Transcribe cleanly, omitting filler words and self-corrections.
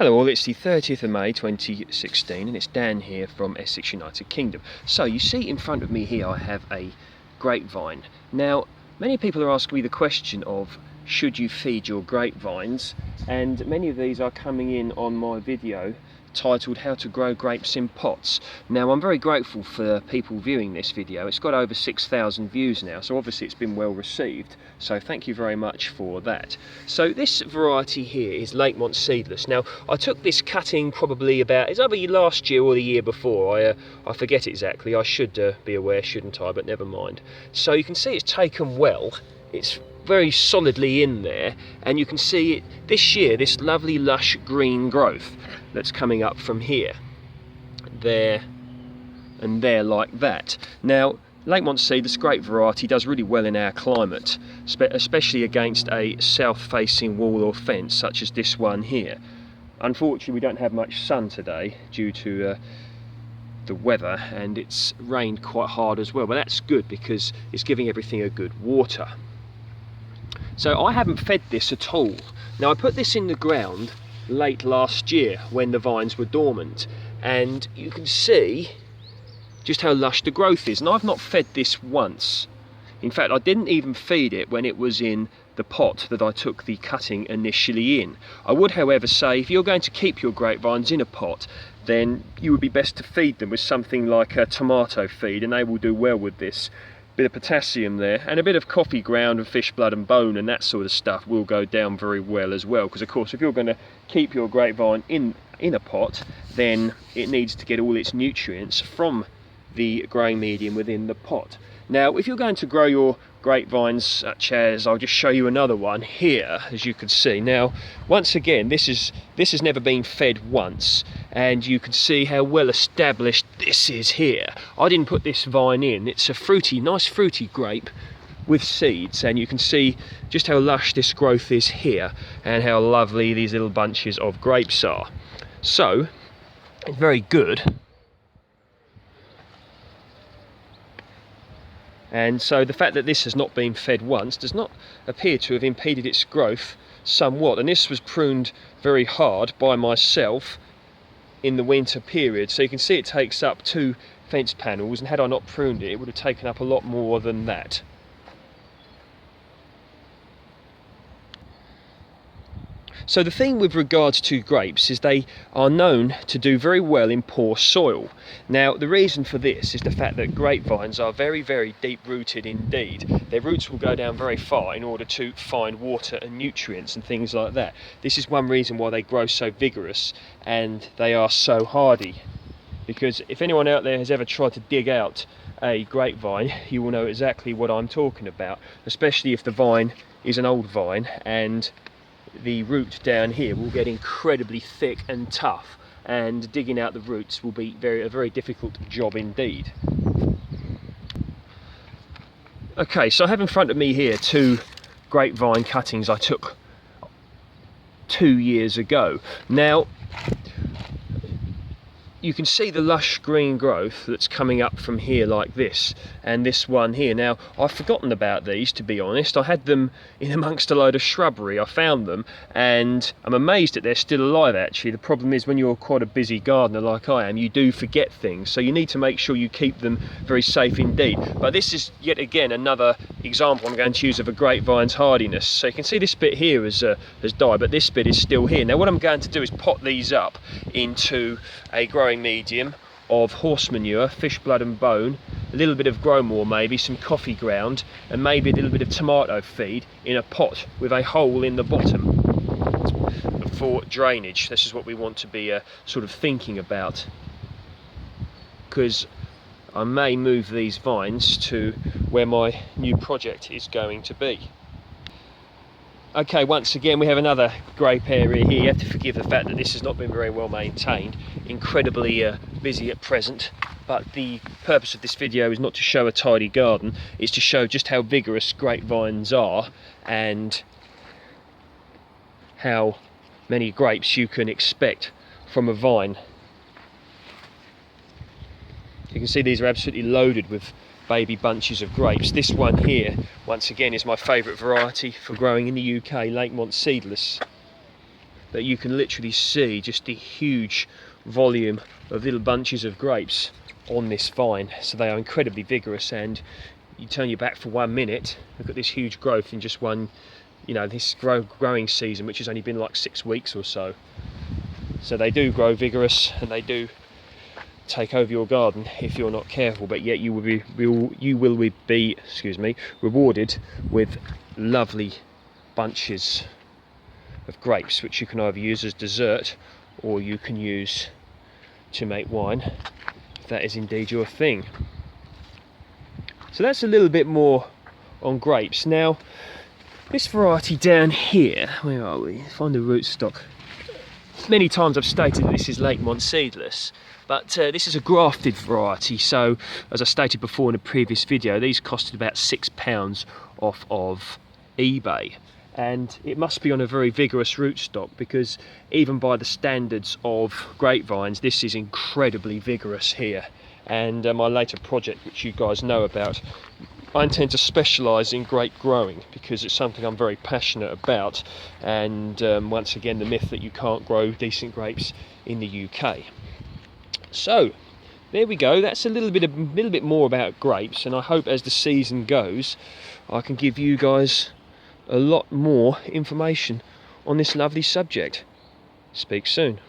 Hello all, it's the 30th of May 2016 and it's Dan here from Essex, United Kingdom. So you see in front of me here I have a grapevine. Now many people are asking me the question of should you feed your grapevines, and many of these are coming in on my video titled How to Grow Grapes in Pots. Now I'm very grateful for people viewing this video. It's got over 6,000 views now, so obviously it's been well received, so thank you very much for that. So this variety here is Lakemont Seedless. Now I took this cutting probably about, it's either last year or the year before, I forget exactly. I should be aware, shouldn't I, but never mind. So you can see it's taken well. It's very solidly in there, and you can see it this year, this lovely lush green growth that's coming up from here, there and there, like that. Now Lakemont Seedless, great variety, does really well in our climate, especially against a south-facing wall or fence such as this one here. Unfortunately we don't have much sun today due to the weather, and it's rained quite hard as well, but that's good because it's giving everything a good water. So I haven't fed this at all. Now I put this in the ground late last year when the vines were dormant, and you can see just how lush the growth is, and I've not fed this once. In fact, I didn't even feed it when it was in the pot that I took the cutting initially in. I would however say if you're going to keep your grapevines in a pot, then you would be best to feed them with something like a tomato feed, and they will do well with this. Bit of potassium there, and a bit of coffee ground and fish blood and bone and that sort of stuff will go down very well as well, because of course if you're going to keep your grapevine in a pot, then it needs to get all its nutrients from the growing medium within the pot. Now if you're going to grow your grapevines such as, I'll just show you another one here, as you can see. Now once again this has never been fed once, and you can see how well established this is here. I didn't put this vine in. It's a nice fruity grape with seeds, and you can see just how lush this growth is here and how lovely these little bunches of grapes are. So it's very good. And so the fact that this has not been fed once does not appear to have impeded its growth somewhat. And this was pruned very hard by myself in the winter period. So you can see it takes up 2 fence panels, and had I not pruned it, it would have taken up a lot more than that. So the thing with regards to grapes is they are known to do very well in poor soil. Now the reason for this is the fact that grapevines are very, very deep rooted indeed. Their roots will go down very far in order to find water and nutrients and things like that. This is one reason why they grow so vigorous and they are so hardy. Because if anyone out there has ever tried to dig out a grapevine, you will know exactly what I'm talking about, especially if the vine is an old vine, and the root down here will get incredibly thick and tough, and digging out the roots will be a very difficult job indeed. Okay, so I have in front of me here 2 grapevine cuttings I took 2 years ago. Now you can see the lush green growth that's coming up from here like this, and this one here. Now I've forgotten about these, to be honest. I had them in amongst a load of shrubbery. I found them and I'm amazed that they're still alive actually. The problem is when you're quite a busy gardener like I am, you do forget things, so you need to make sure you keep them very safe indeed. But this is yet again another example I'm going to use of a grapevine's hardiness. So you can see this bit here has died, but this bit is still here. Now what I'm going to do is pot these up into a growing medium of horse manure, fish blood and bone, a little bit of Growmore maybe, some coffee ground, and maybe a little bit of tomato feed in a pot with a hole in the bottom for drainage. This is what we want to be sort of thinking about, because I may move these vines to where my new project is going to be. Okay, once again we have another grape area here. You have to forgive the fact that this has not been very well maintained, incredibly busy at present, but the purpose of this video is not to show a tidy garden, it's to show just how vigorous grapevines are and how many grapes you can expect from a vine. You can see these are absolutely loaded with baby bunches of grapes. This one here, once again, is my favourite variety for growing in the UK, Lakemont Seedless. that you can literally see just the huge volume of little bunches of grapes on this vine. So they are incredibly vigorous, and you turn your back for 1 minute, look at this huge growth in just one, you know, this growing season, which has only been like 6 weeks or so. So they do grow vigorous, and they do take over your garden if you're not careful, but yet you will be rewarded with lovely bunches of grapes, which you can either use as dessert or you can use to make wine, if that is indeed your thing. So that's a little bit more on grapes. Now this variety down here, where are we? Find the rootstock. Many times I've stated that this is Lakemont seedless, but this is a grafted variety. So as I stated before in a previous video, these costed about £6 off of eBay, and it must be on a very vigorous rootstock, because even by the standards of grapevines, this is incredibly vigorous here. And my later project, which you guys know about, I intend to specialise in grape growing, because it's something I'm very passionate about, and once again the myth that you can't grow decent grapes in the UK. So there we go, that's a little bit more about grapes, and I hope as the season goes I can give you guys a lot more information on this lovely subject. Speak soon.